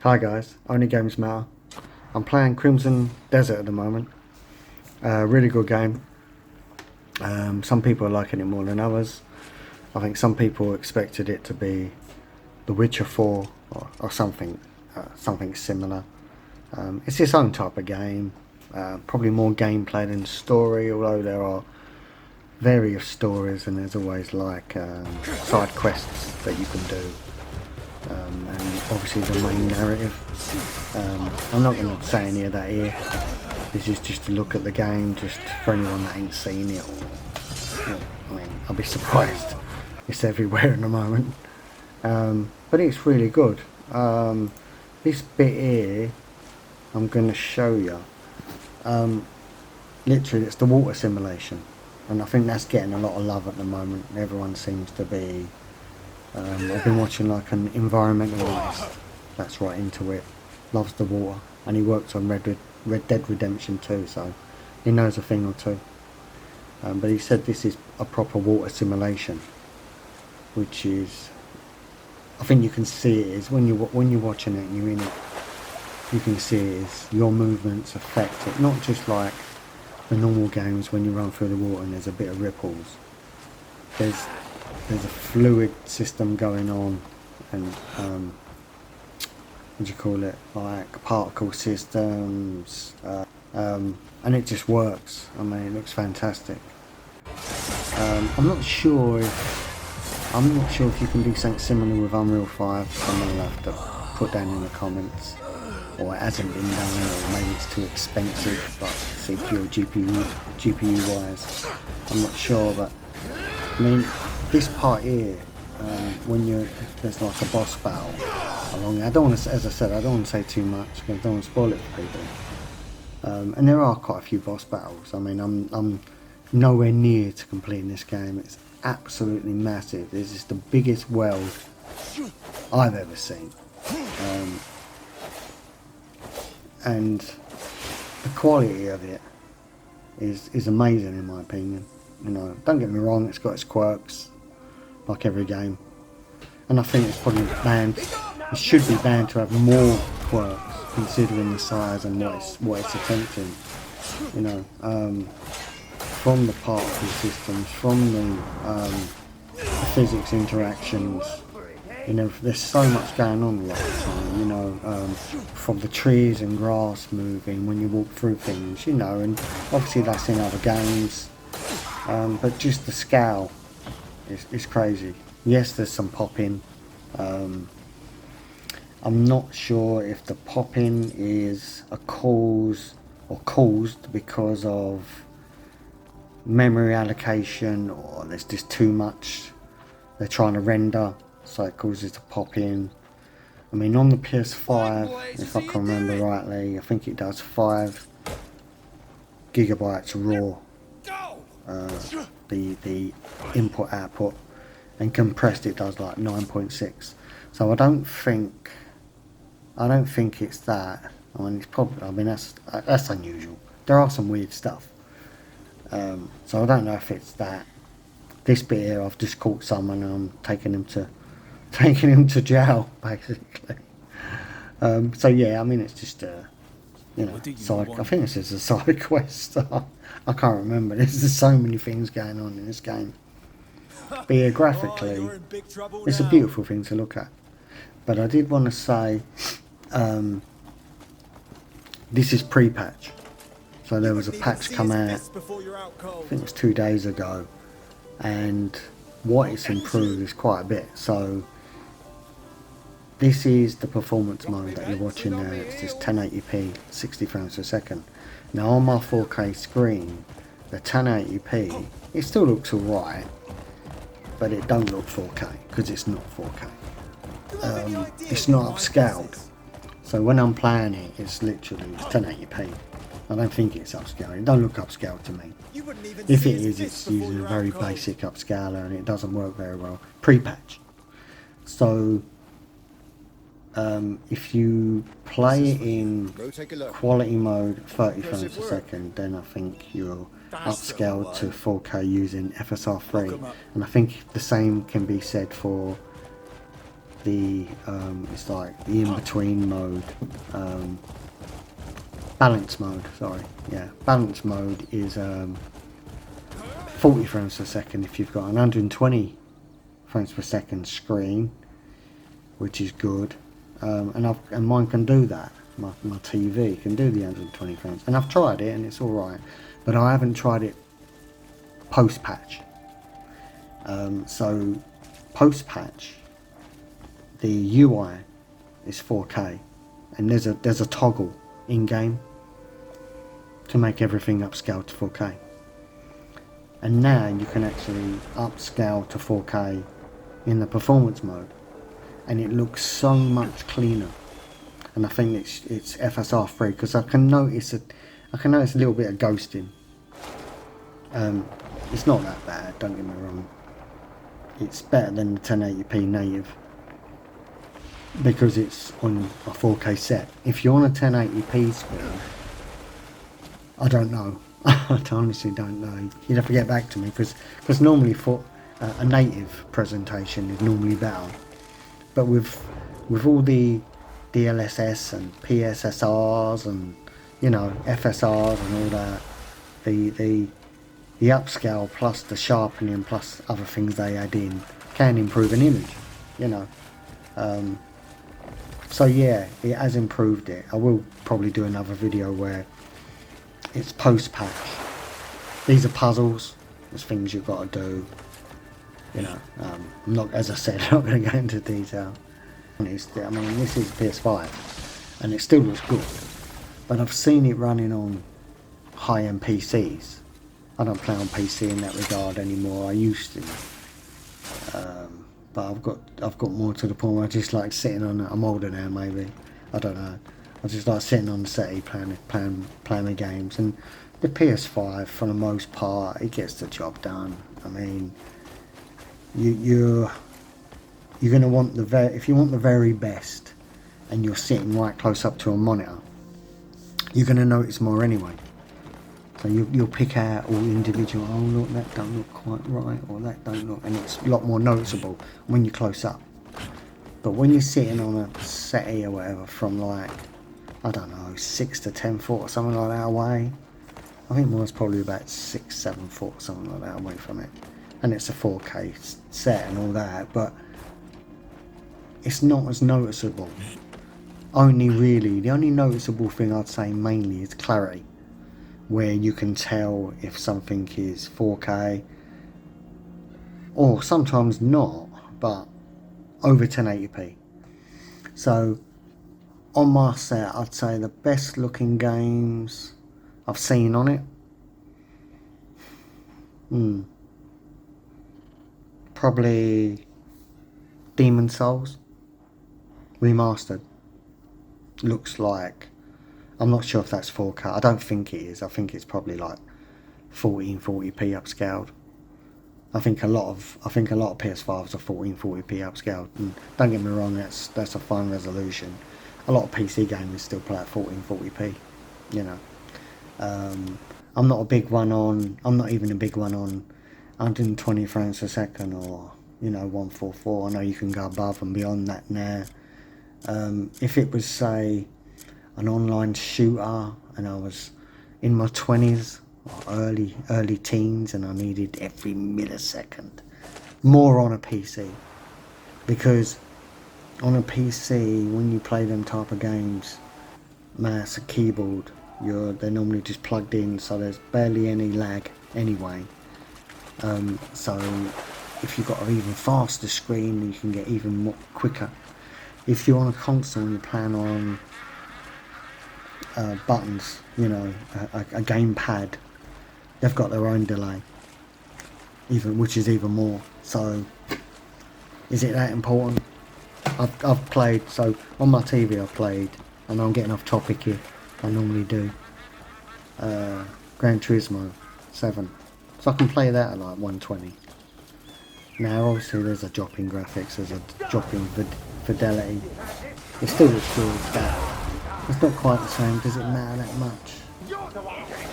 Hi guys, Only Games Matter. I'm playing Crimson Desert at the moment. Really good game. Some people are liking it more than others. I think some people expected it to be The Witcher 4 or something similar. It's its own type of game. Probably more gameplay than story, although there are various stories and there's always like side quests that you can do. And obviously the main narrative. I'm not going to say any of that here. This is just to look at the game, just for anyone that ain't seen it. I mean, I'll be surprised. It's everywhere at the moment. But it's really good. This bit here, I'm going to show you. Literally, it's the water simulation. And I think that's getting a lot of love at the moment. Everyone seems to be... I've been watching like an environmentalist that's right into it, loves the water, and he works on Red Dead Redemption 2, so he knows a thing or two. But he said this is a proper water simulation, which is, I think you can see it is when you're watching it and you're in it, you can see it is your movements affect it, not just like the normal games when you run through the water and there's a bit of ripples. There's a fluid system going on, and what do you call it, like particle systems, and it just works. I mean, it looks fantastic. I'm not sure if you can do something similar with Unreal 5. Someone will have to put down in the comments, or it hasn't been done, or maybe it's too expensive, but CPU or GPU wise, I'm not sure. But I mean, this part here, when there's like a boss battle along, I don't want to, as I said, I don't want to say too much because I don't want to spoil it for people. And there are quite a few boss battles. I mean, I'm nowhere near to completing this game. It's absolutely massive. This is the biggest world I've ever seen, and the quality of it is amazing in my opinion. You know, don't get me wrong, it's got its quirks, like every game, and I think it's probably banned. It should be banned to have more quirks, considering the size and what it's attempting. You know, from the particle systems, from the physics interactions. You know, there's so much going on a lot of the time. You know, from the trees and grass moving when you walk through things. You know, and obviously that's in other games. But just the scale is crazy. Yes, there's some popping. I'm not sure if the popping is caused because of memory allocation, or there's just too much they're trying to render, so it causes the popping. I mean, on the PS5, if I can remember rightly, I think it does 5 gigabytes raw. The input output, and compressed it does like 9.6. So I don't think it's that. I mean, it's probably, I mean, that's unusual. There are some weird stuff. So I don't know if it's that. This bit here, I've just caught someone and I'm taking him to jail basically. So yeah, I mean, it's just you know, I think this is a side quest. I can't remember. There's so many things going on in this game. But yeah, graphically, it's a beautiful thing to look at. But I did want to say, this is pre-patch. So there was a patch come out, I think it was 2 days ago, and what it's improved is quite a bit. So this is the performance mode that you're watching now. It's just 1080p, 60 frames per second. Now on my 4K screen, the 1080p, it still looks alright, but it don't look 4K because it's not 4K. It's not upscaled. So when I'm playing it, it's literally 1080p. I don't think it's upscaled. It don't look upscaled to me. If it is, it's using a very basic upscaler and it doesn't work very well. Pre-patch. So if you play it in quality mode 30 frames per second, then I think you're upscaled to 4K using FSR3, and I think the same can be said for the it's like the in-between mode, balance mode, sorry, yeah, balance mode is 40 frames per second if you've got an 120 frames per second screen, which is good, and mine can do that. My TV can do the 120 frames, and I've tried it and it's alright, but I haven't tried it post-patch. So post-patch, the UI is 4K, and there's a toggle in-game to make everything upscale to 4K. And now you can actually upscale to 4K in the performance mode, and it looks so much cleaner. And I think it's FSR free, because I can notice a little bit of ghosting. It's not that bad, don't get me wrong. It's better than the 1080p native, because it's on a 4K set. If you're on a 1080p screen, I don't know. I honestly don't know. You'd have to get back to me, because normally for a native presentation is normally better. But with all the DLSS and PSSRs and, you know, FSRs and all that, the upscale plus the sharpening plus other things they add in can improve an image, you know. So yeah, it has improved it. I will probably do another video where it's post-patch. These are puzzles, there's things you've got to do, you know. I'm not, as I said, I'm not going to go into detail. I mean, this is PS5 and it still looks good, but I've seen it running on high-end PCs. I don't play on PC in that regard anymore. I used to, but I've got more to the point where I just like sitting on. I'm older now, maybe. I don't know. I just like sitting on the settee playing the games, and the PS5 for the most part it gets the job done. I mean, you're gonna want if you want the very best, and you're sitting right close up to a monitor, you're gonna notice more anyway. So you'll pick out all individual, oh look, that don't look quite right, or that don't look, and it's a lot more noticeable when you're close up. But when you're sitting on a settee or whatever from like, I don't know, 6 to 10 foot or something like that away, I think mine's probably about 6-7 foot, something like that away from it, and it's a 4K set and all that, but it's not as noticeable. The only noticeable thing I'd say mainly is clarity, where you can tell if something is 4K or sometimes not, but over 1080p. So on my set, I'd say the best looking games I've seen on it, probably Demon Souls Remastered. Looks like, I'm not sure if that's 4K. I don't think it is. I think it's probably like 1440p upscaled. I think a lot of PS5s are 1440p upscaled. And don't get me wrong, that's a fine resolution. A lot of PC gamers still play at 1440p. You know, I'm not even a big one on 120 frames per second, or, you know, 144. I know you can go above and beyond that now. If it was, say, an online shooter and I was in my 20s or early teens and I needed every millisecond, more on a PC, because on a PC when you play them type of games, mouse and keyboard, they're normally just plugged in, so there's barely any lag anyway. So if you've got an even faster screen, you can get even more quicker. If you're on a console and you're playing on buttons, you know, a gamepad, they've got their own delay, which is even more. So is it that important? I've played, so on my TV I've played, and I'm getting off topic here, I normally do, Gran Turismo 7, so I can play that at like 120. Now obviously there's a drop in graphics, there's a drop in fidelity, it still looks good, but it's not quite the same. Does it matter that much?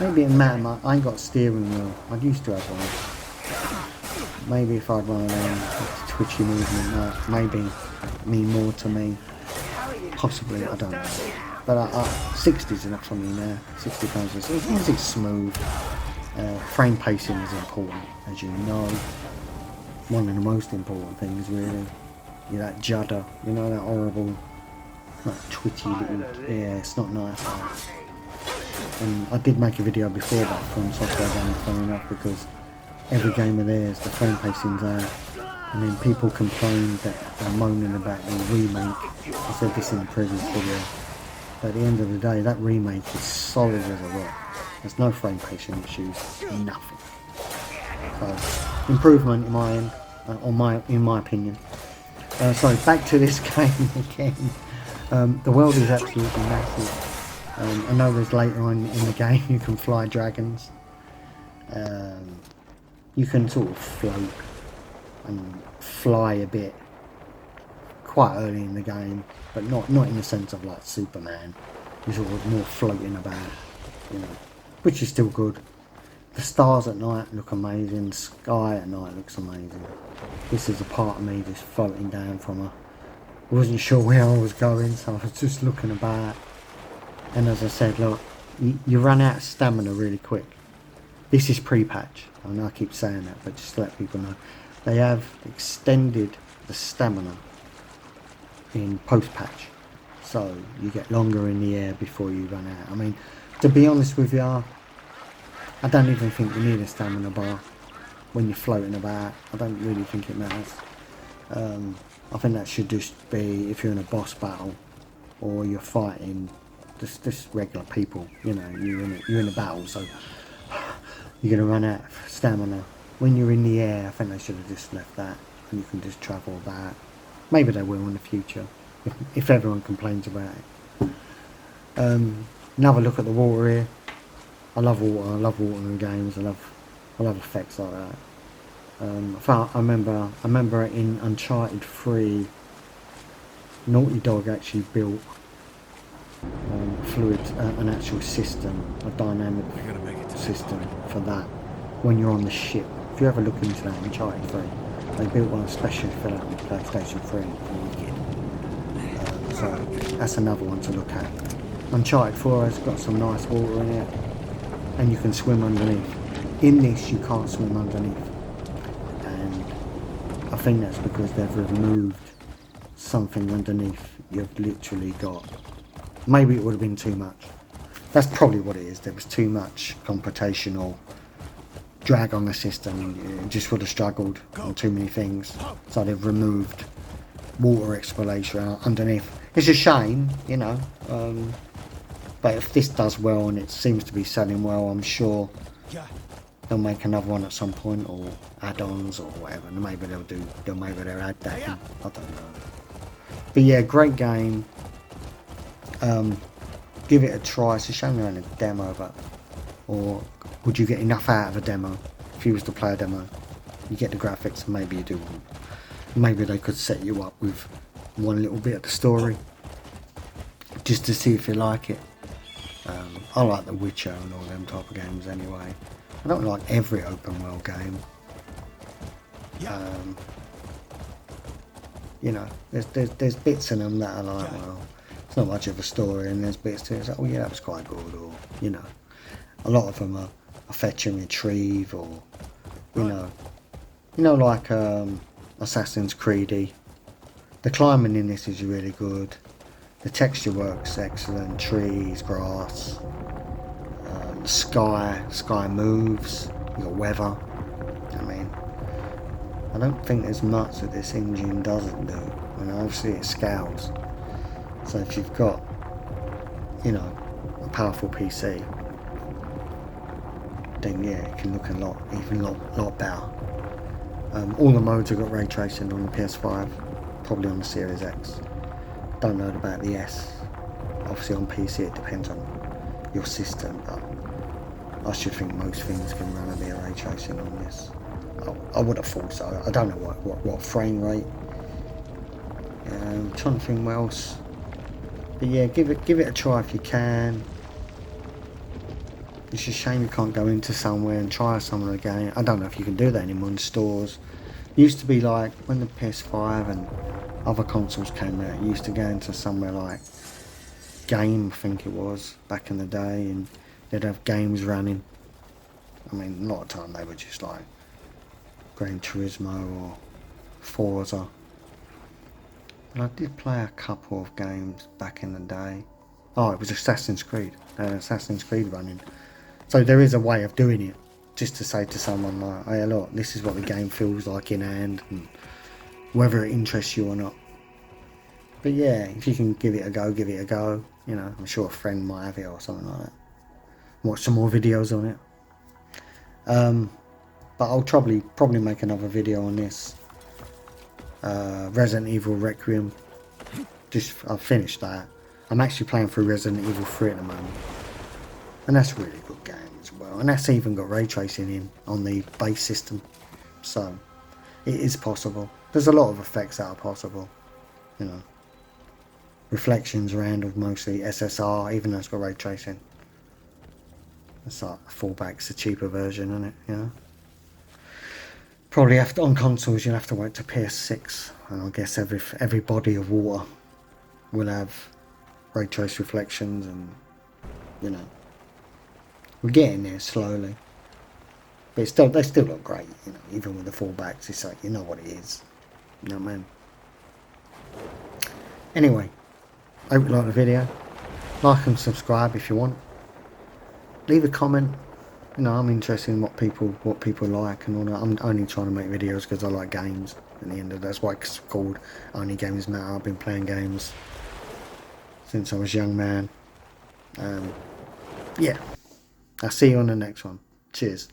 Maybe it matter much. I ain't got a steering wheel. I used to have one, maybe if I'd one of them twitchy movement, that maybe mean more to me. Possibly, I don't know. But 60's enough for me now. 60 frames a second. It's smooth. Frame pacing is important, as you know. One of the most important things, really. That judder, that horrible, like twitchy little. Yeah, it's not nice. And I did make a video before that from Software Game, funny enough, because every game of theirs, the frame pacing's out. And then people complained that they're moaning about the remake. I said this in the previous video. But at the end of the day, that remake is solid as a rock. There's no frame pacing issues, nothing. So, improvement in my end, in my opinion. So back to this game again. The world is absolutely massive. I know there's later on in the game you can fly dragons. You can sort of float and fly a bit quite early in the game, but not in the sense of like Superman. You're sort of more floating about, which is still good. The stars at night look amazing. Sky at night looks amazing. This is a part of me just floating down from I wasn't sure where I was going, so I was just looking about. And as I said, look, you run out of stamina really quick. This is pre-patch. I know I keep saying that, but just to let people know, they have extended the stamina in post-patch, so you get longer in the air before you run out. I mean, to be honest with you, I don't even think you need a stamina bar when you're floating about. I don't really think it matters. I think that should just be if you're in a boss battle or you're fighting just regular people. You're in a battle, so you're gonna run out of stamina. When you're in the air, I think they should have just left that, and you can just travel about. Maybe they will in the future, if everyone complains about it. Another look at the water here. I love water. I love water in games. I love effects like that. I remember in Uncharted 3, Naughty Dog actually built an actual system, a dynamic system for that. When you're on the ship, if you ever look into that, Uncharted 3, they built one especially for that on PlayStation 3 for Wicked. So that's another one to look at. Uncharted 4 has got some nice water in it, and you can swim underneath. In this, you can't swim underneath, and I think that's because they've removed something underneath. You've literally got. Maybe it would have been too much. That's probably what it is. There was too much computational drag on the system. You just would have struggled on too many things. So they've removed water exploration underneath. It's a shame, but if this does well and it seems to be selling well, I'm sure they'll make another one at some point, or add-ons or whatever. And maybe they'll add that in. I don't know. But yeah, great game. Give it a try. It's a shame they're in a demo, but or would you get enough out of a demo? If you was to play a demo, you get the graphics, and maybe you do one. Maybe they could set you up with one little bit of the story, just to see if you like it. I like The Witcher and all them type of games anyway. I don't like every open world game. There's bits in them that I like. Well, it's not much of a story, and there's bits to it. It's like, oh yeah, that was quite good, or a lot of them are fetch and retrieve, or like Assassin's Creed. The climbing in this is really good. The texture work's excellent. Trees, grass, sky moves. You got weather. I mean, I don't think there's much that this engine doesn't do. I mean, obviously it scales. So if you've got, a powerful PC, then yeah, it can look a lot better. All the modes have got ray tracing on the PS5, probably on the Series X. Don't know about the S. Obviously on PC it depends on your system, but I should think most things can run a bit of ray tracing on this. I would have thought so. I don't know what frame rate. I'm trying to think what else. But yeah, give it a try if you can. It's a shame you can't go into somewhere and try some of the game. I don't know if you can do that anymore in stores. Used to be like when the PS5 and other consoles came out, you used to go into somewhere like Game, I think it was, back in the day, and they'd have games running. I mean, a lot of time they were just like Gran Turismo or Forza. But I did play a couple of games back in the day. Oh, it was Assassin's Creed. They had Assassin's Creed running. So there is a way of doing it, just to say to someone like, hey look, this is what the game feels like in hand, and whether it interests you or not. But yeah, if you can give it a go, give it a go. You know, I'm sure a friend might have it or something like that. Watch some more videos on it. But I'll probably make another video on this. Resident Evil Requiem. I've finished that. I'm actually playing through Resident Evil 3 at the moment. And that's a really good game as well. And that's even got ray tracing in on the base system. So, it is possible. There's a lot of effects that are possible. You know. Reflections are handled mostly SSR, even though it's got ray tracing. It's like a fallback, it's a cheaper version, isn't it? You know. Probably have to, on consoles you'll have to wait to PS6, and I guess every body of water will have ray trace reflections, and you know, we're getting there slowly. But they still look great, you know, even with the fallbacks. It's like, you know what it is. You know what I mean? Anyway, I hope you like the video. Like and subscribe if you want. Leave a comment. You know, I'm interested in what people like and all that. I'm only trying to make videos because I like games. In the end of that's why it's called Only Games Matter. I've been playing games since I was a young man. Yeah, I'll see you on the next one. Cheers.